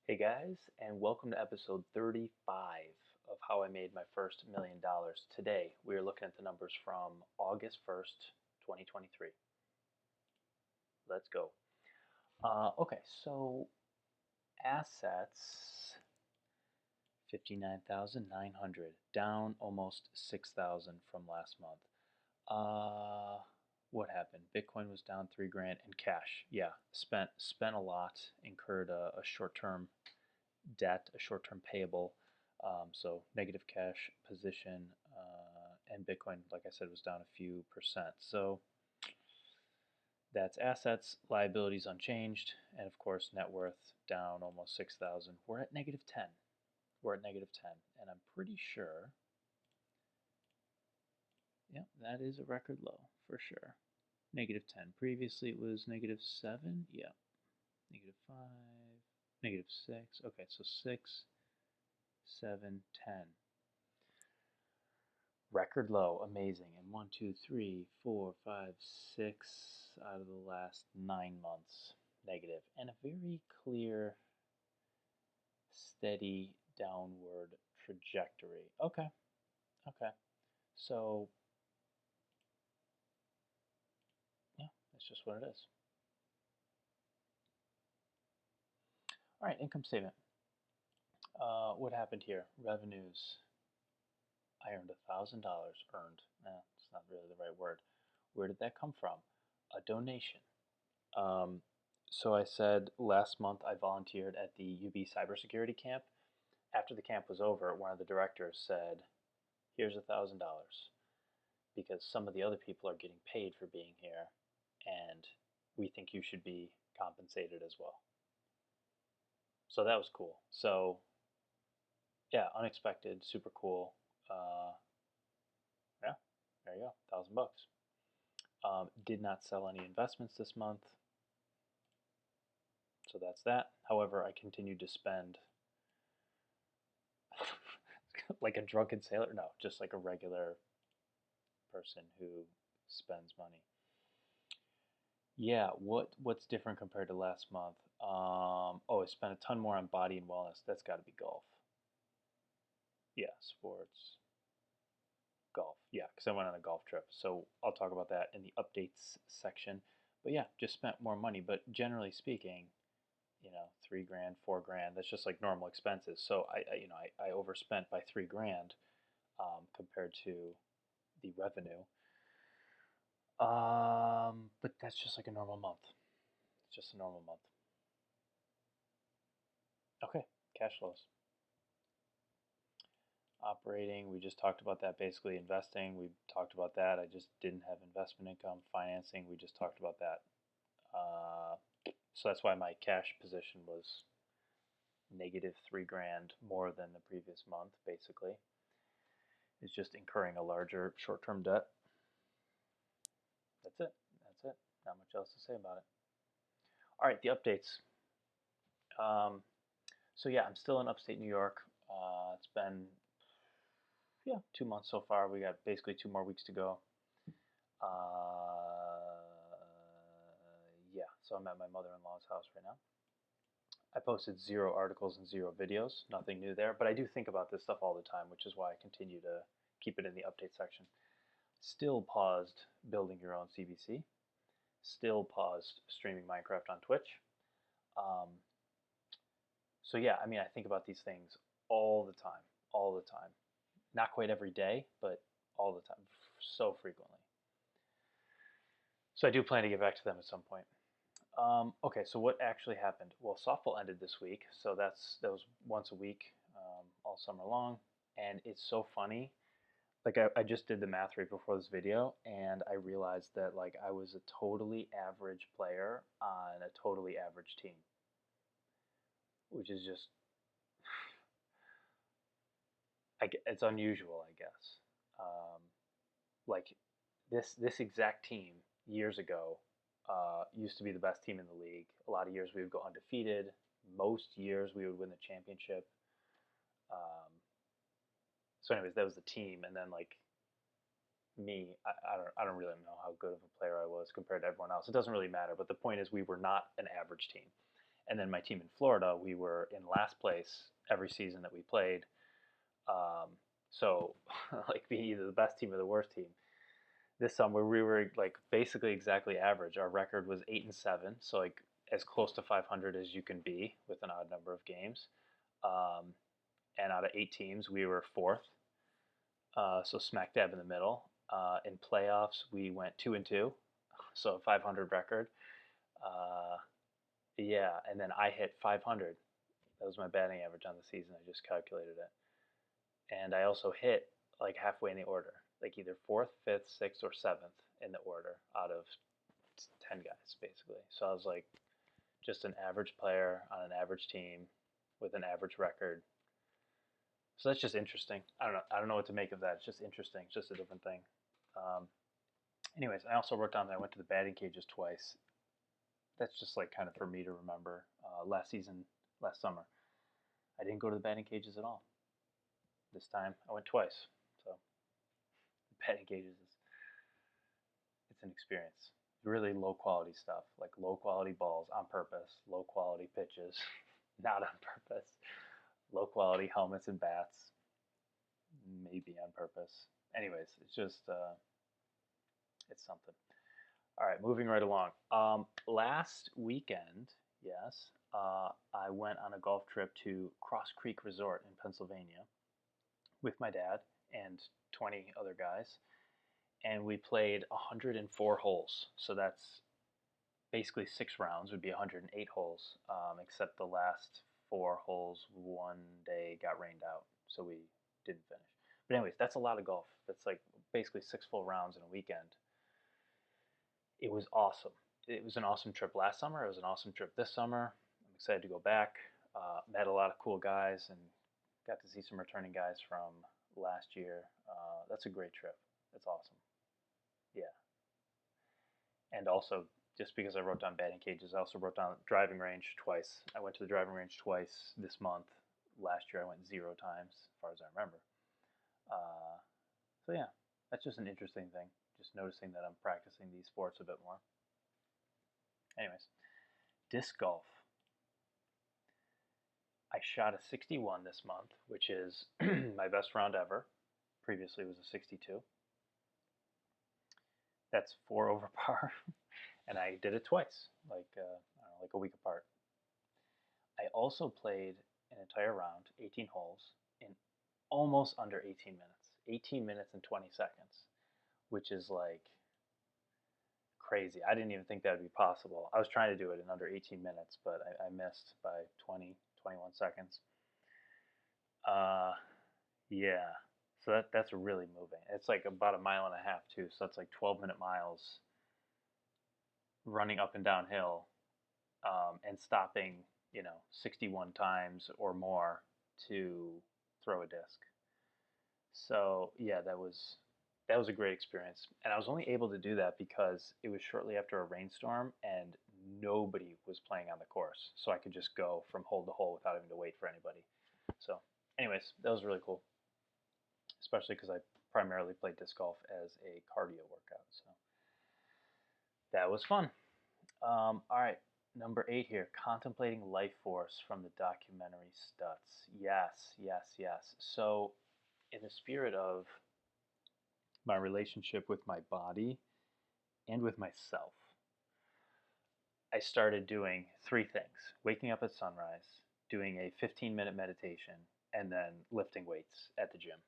Hey guys, and welcome to episode 35 of How I Made My First $1,000,000. Today we are looking at the numbers from August 1st, 2023. Let's go. Okay, so assets 59,900, down almost 6,000 from last month. What happened? Bitcoin was down 3 grand, and cash, yeah, spent a lot, incurred a short-term debt, a short-term payable, so negative cash position, and Bitcoin, like I said, was down a few percent. So that's assets, liabilities unchanged, and of course net worth down almost 6,000. We're at negative 10. We're at negative 10, and I'm pretty sure, yeah, that is a record low for sure. Negative 10. Previously it was negative 7. Yeah. Negative 5. Negative 6. Okay, so 6, 7, 10. Record low, amazing. And 1, 2, 3, 4, 5, 6 out of the last 9 months negative. And a very clear, steady downward trajectory. Okay, okay. So, yeah, that's just what it is. All right, income statement. What happened here? Revenues. I earned $1,000. Earned. It's not really the right word. Where did that come from? A donation. So I said last month I volunteered at the UB cybersecurity camp. After the camp was over, one of the directors said, "Here's $1,000 because some of the other people are getting paid for being here, and we think you should be compensated as well." So that was cool. So yeah, unexpected, super cool. Yeah, there you go, $1,000. Did not sell any investments this month, so that's that. However, I continued to spend like a drunken sailor. No, just like a regular person who spends money. Yeah, what's different compared to last month? Oh, I spent a ton more on body and wellness. That's got to be golf. Yeah, sports, golf. Yeah, because I went on a golf trip. So I'll talk about that in the updates section. But yeah, just spent more money. But generally speaking, 3 grand, 4 grand. That's just like normal expenses. So I overspent by 3 grand compared to the revenue. But that's just like a normal month. It's just a normal month. Okay, cash flows. Operating, we just talked about that. Basically, investing, we talked about that. I just didn't have investment income. Financing, we just talked about that. So that's why my cash position was negative 3 grand more than the previous month, basically. It's just incurring a larger short-term debt. That's it. That's it. Not much else to say about it. All right, the updates. So yeah, I'm still in upstate New York. It's been 2 months so far. We got basically 2 more weeks to go. Yeah, so I'm at my mother-in-law's house right now. I posted 0 articles and 0 videos. Nothing new there, but I do think about this stuff all the time, which is why I continue to keep it in the update section. Still paused building your own CBC. Still paused streaming Minecraft on Twitch. So yeah, I mean, I think about these things all the time, all the time. Not quite every day, but all the time, so frequently. So I do plan to get back to them at some point. Okay, so what actually happened? Well, softball ended this week, so that was once a week, all summer long, and it's so funny. Like I just did the math right before this video, and I realized that like I was a totally average player on a totally average team, which is just it's unusual, I guess. Like this exact team years ago used to be the best team in the league. A lot of years we would go undefeated. Most years we would win the championship. So, anyways, that was the team, and then like me, I don't really know how good of a player I was compared to everyone else. It doesn't really matter. But the point is, we were not an average team, And then my team in Florida, we were in last place every season that we played. So like being either the best team or the worst team. This summer we were like basically exactly average. Our record was 8-7, so like as close to 500 as you can be with an odd number of games. Um, and out of 8 teams, we were fourth, so smack dab in the middle. In playoffs, we went 2-2, so a 500 record. Uh, yeah, and then I hit 500. That was my batting average on the season. I just calculated it. And I also hit like halfway in the order, like either fourth, fifth, sixth, or seventh in the order out of 10 guys, basically. So I was like just an average player on an average team with an average record. So that's just interesting. I don't know. I don't know what to make of that. It's just interesting. It's just a different thing. Um, anyways, I also wrote down that I went to the batting cages twice. That's just like kind of for me to remember. Last summer, I didn't go to the batting cages at all. This time I went twice. So the batting cages it's an experience. Really low quality stuff, like low quality balls on purpose, low quality pitches, not on purpose, low quality helmets and bats, maybe on purpose. Anyways, it's just it's something. All right, moving right along. Last weekend, yes, I went on a golf trip to Cross Creek Resort in Pennsylvania with my dad and 20 other guys, and we played 104 holes. So that's basically 6 rounds, would be 108 holes, except the last 4 holes one day got rained out, so we didn't finish. But anyways, that's a lot of golf. That's like basically 6 full rounds in a weekend. It was awesome. It was an awesome trip last summer. It was an awesome trip this summer. I'm excited to go back. Met a lot of cool guys and got to see some returning guys from last year. That's a great trip. That's awesome. Yeah. And also, just because I wrote down batting cages, I also wrote down driving range twice. I went to the driving range twice this month. Last year I went 0 times, as far as I remember. So yeah, that's just an interesting thing. Just noticing that I'm practicing these sports a bit more. Anyways, disc golf. I shot a 61 this month, which is my best round ever. Previously it was a 62. That's 4 over par, and I did it twice, like I don't know, like a week apart. I also played an entire round, 18 holes, in almost under 18 minutes. 18 minutes and 20 seconds, which is like crazy. I didn't even think that would be possible. I was trying to do it in under 18 minutes, but I missed by 20, 21 seconds. Yeah, so that's really moving. It's like about a mile and a half too, so that's like 12-minute miles running up and downhill, and stopping, 61 times or more to throw a disc. So yeah, that was a great experience, and I was only able to do that because it was shortly after a rainstorm and nobody was playing on the course, so I could just go from hole to hole without having to wait for anybody. So, anyways, that was really cool, especially because I primarily play disc golf as a cardio workout. So that was fun. All right, number 8 here, contemplating life force from the documentary Stutz. Yes, yes, yes. So, in the spirit of my relationship with my body and with myself, I started doing 3 things: waking up at sunrise, doing a 15-minute meditation, and then lifting weights at the gym.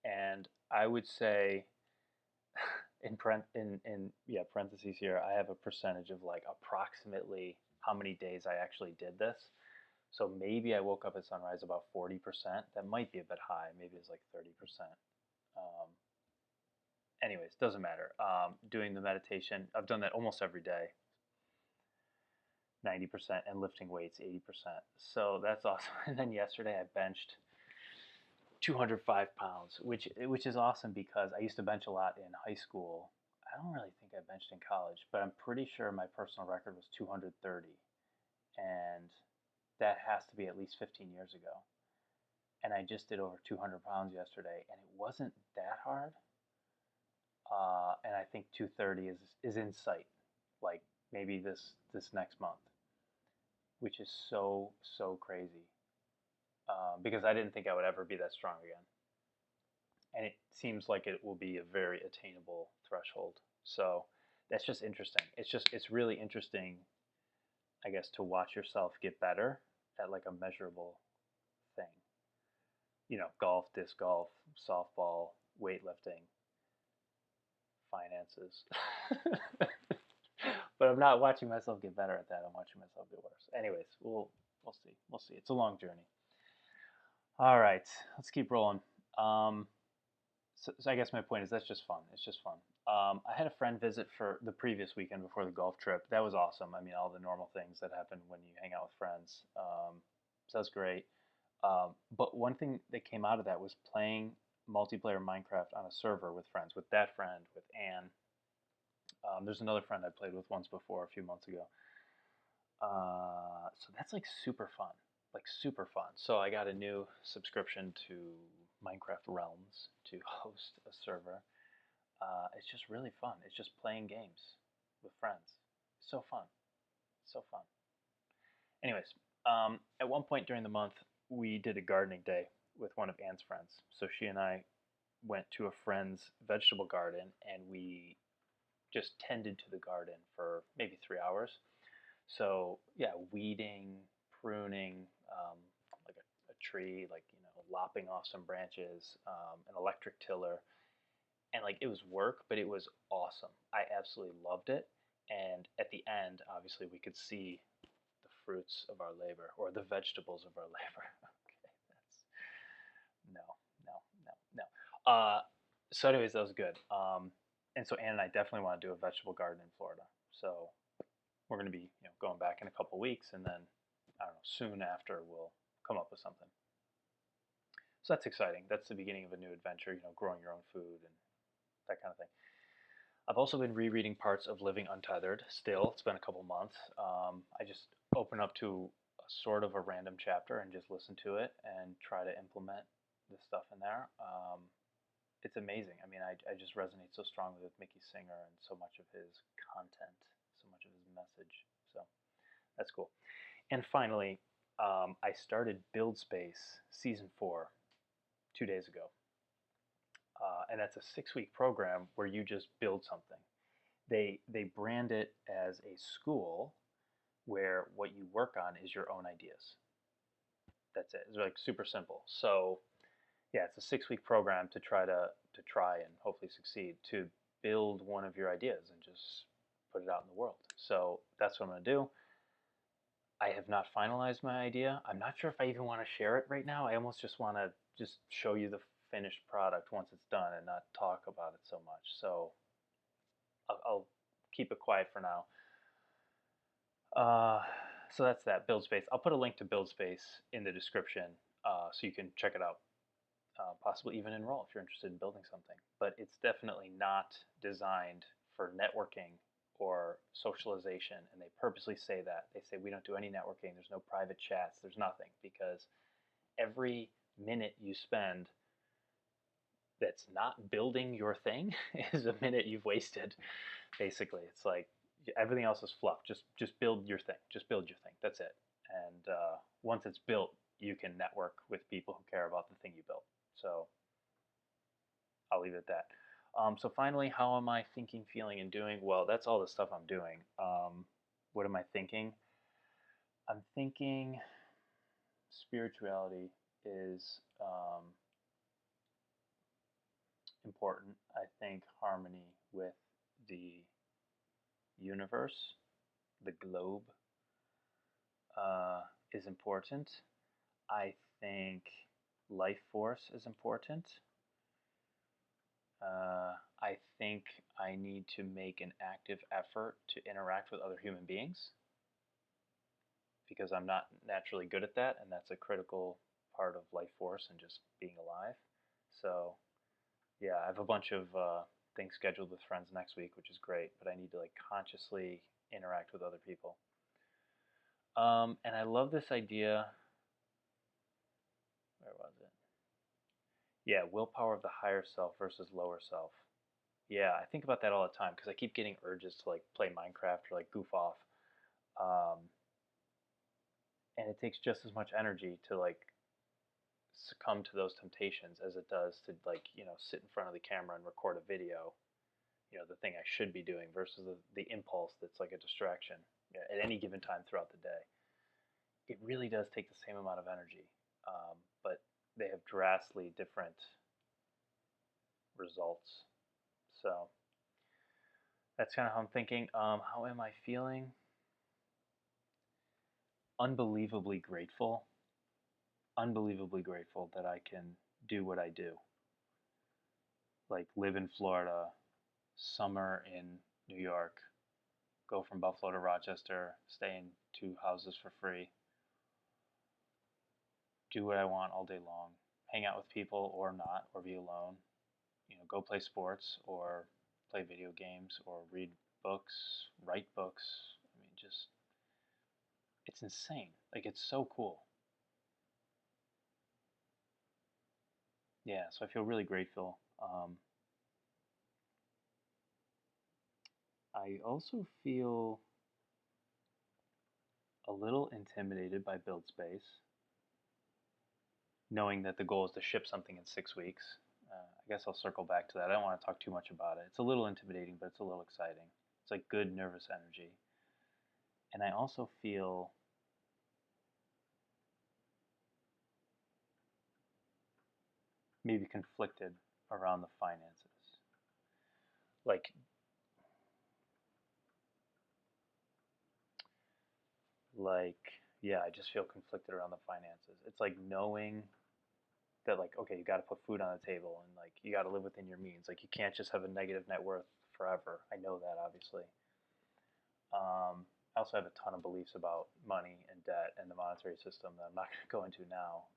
And I would say, in parentheses here, I have a percentage of like approximately how many days I actually did this. So maybe I woke up at sunrise about 40%. That might be a bit high. Maybe it's like 30%. Anyways, doesn't matter. Doing the meditation, I've done that almost every day, 90%, and lifting weights 80%. So that's awesome. And then yesterday I benched 205 pounds, which is awesome because I used to bench a lot in high school. I don't really think I benched in college, but I'm pretty sure my personal record was 230, and that has to be at least 15 years ago. And I just did over 200 pounds yesterday, and it wasn't that hard. And I think 230 is in sight, like maybe this next month. which is so, so crazy. Because I didn't think I would ever be that strong again. And it seems like it will be a very attainable threshold. So that's just interesting. It's really interesting, I guess, to watch yourself get better at like a measurable thing. You know, golf, disc golf, softball, weightlifting, finances. But I'm not watching myself get better at that. I'm watching myself get worse. Anyways, we'll see. We'll see. It's a long journey. All right, let's keep rolling. Um, so I guess my point is that's just fun. It's just fun. I had a friend visit for the previous weekend before the golf trip. That was awesome. I mean, all the normal things that happen when you hang out with friends. So that's great. But one thing that came out of that was playing multiplayer Minecraft on a server with friends, with that friend, with Anne. There's another friend I played with once before a few months ago. So that's like super fun. So I got a new subscription to Minecraft Realms to host a server. It's just really fun. It's just playing games with friends. So fun, so fun. Anyways, at one point during the month, we did a gardening day with one of Anne's friends. So she and I went to a friend's vegetable garden and we just tended to the garden for maybe 3 hours. So yeah, weeding, pruning, like a tree, like lopping off some branches, an electric tiller, and like it was work, but it was awesome. I absolutely loved it. And at the end, obviously, we could see the fruits of our labor or the vegetables of our labor. Okay, that's no, no, no, no. So, anyways, that was good. And so Ann and I definitely want to do a vegetable garden in Florida. So we're going to be going back in a couple weeks, and then I don't know, soon after we'll come up with something. So that's exciting. That's the beginning of a new adventure. Growing your own food and that kind of thing. I've also been rereading parts of Living Untethered. Still, it's been a couple months. I just open up to a sort of a random chapter and just listen to it and try to implement the stuff in there. It's amazing. I mean, I just resonate so strongly with Mickey Singer and so much of his content, so much of his message. So that's cool. And finally, I started Buildspace Season 4 2 days ago. And that's a 6-week program where you just build something. They brand it as a school where what you work on is your own ideas. That's it. It's like super simple. So yeah, it's a 6-week program to try and hopefully succeed to build one of your ideas and just put it out in the world. So that's what I'm going to do. I have not finalized my idea. I'm not sure if I even want to share it right now. I almost just want to just show you the finished product once it's done and not talk about it so much. So I'll keep it quiet for now. So that's that, Buildspace. I'll put a link to Buildspace in the description so you can check it out. Possibly even enroll if you're interested in building something. But it's definitely not designed for networking or socialization, and they purposely say that. They say we don't do any networking, there's no private chats, there's nothing, because every minute you spend that's not building your thing is a minute you've wasted. Basically, it's like everything else is fluff. Just build your thing. Just build your thing. That's it. And once it's built, you can network with people who care about the thing you built. So I'll leave it at that. So finally, how am I thinking, feeling, and doing? Well, that's all the stuff I'm doing. What am I thinking? I'm thinking spirituality is important. I think harmony with the universe, the globe, is important. I think life force is important. I think I need to make an active effort to interact with other human beings because I'm not naturally good at that, and that's a critical part of life force and just being alive. So yeah, I have a bunch of things scheduled with friends next week, which is great, but I need to like consciously interact with other people. And I love this idea. Where was it? Yeah, willpower of the higher self versus lower self. Yeah, I think about that all the time because I keep getting urges to like play Minecraft or like goof off. Um, and it takes just as much energy to like succumb to those temptations as it does to like, you know, sit in front of the camera and record a video, you know, the thing I should be doing versus the impulse that's like a distraction, you know, at any given time throughout the day. It really does take the same amount of energy, but they have drastically different results. So that's kind of how I'm thinking. How am I feeling? Unbelievably grateful. Unbelievably grateful that I can do what I do. Like live in Florida, summer in New York, go from Buffalo to Rochester, stay in 2 houses for free, do what I want all day long, hang out with people or not, or be alone, you know, go play sports or play video games or read books, write books. I mean, just, it's insane. Like, it's so cool. Yeah, so I feel really grateful. I also feel a little intimidated by Buildspace, knowing that the goal is to ship something in 6 weeks. I guess I'll circle back to that. I don't want to talk too much about it. It's a little intimidating, but it's a little exciting. It's like good nervous energy. And I also feel maybe conflicted around the finances. Like, yeah, I just feel conflicted around the finances. It's like knowing that, like, okay, you got to put food on the table and like you got to live within your means. Like, you can't just have a negative net worth forever. I know that, obviously. I also have a ton of beliefs about money and debt and the monetary system that I'm not going to go into now.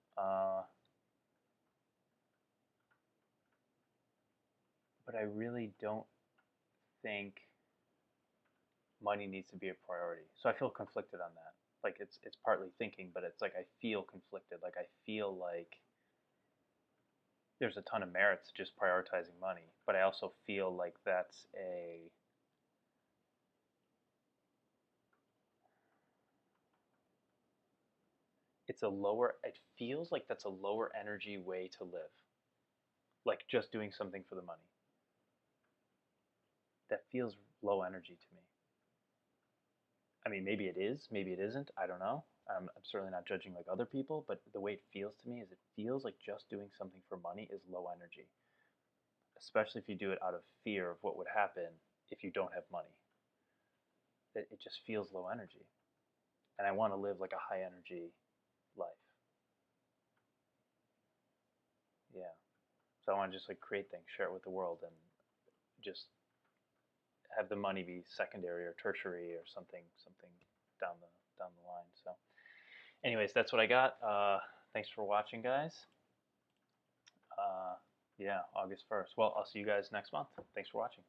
But I really don't think money needs to be a priority. So I feel conflicted on that. Like, it's partly thinking, but it's like I feel conflicted. Like, I feel like there's a ton of merit to just prioritizing money, but I also feel like that's a it's a lower it feels like that's a lower energy way to live. Like just doing something for the money. That feels low energy to me. I mean, maybe it is, maybe it isn't. I don't know. I'm certainly not judging like other people, but the way it feels to me is it feels like just doing something for money is low energy, especially if you do it out of fear of what would happen if you don't have money. It just feels low energy, and I want to live like a high energy life. Yeah. So I want to just like create things, share it with the world, and just have the money be secondary or tertiary or something down the line. So, anyways, that's what I got. Thanks for watching, guys. Yeah, August 1st. Well, I'll see you guys next month. Thanks for watching.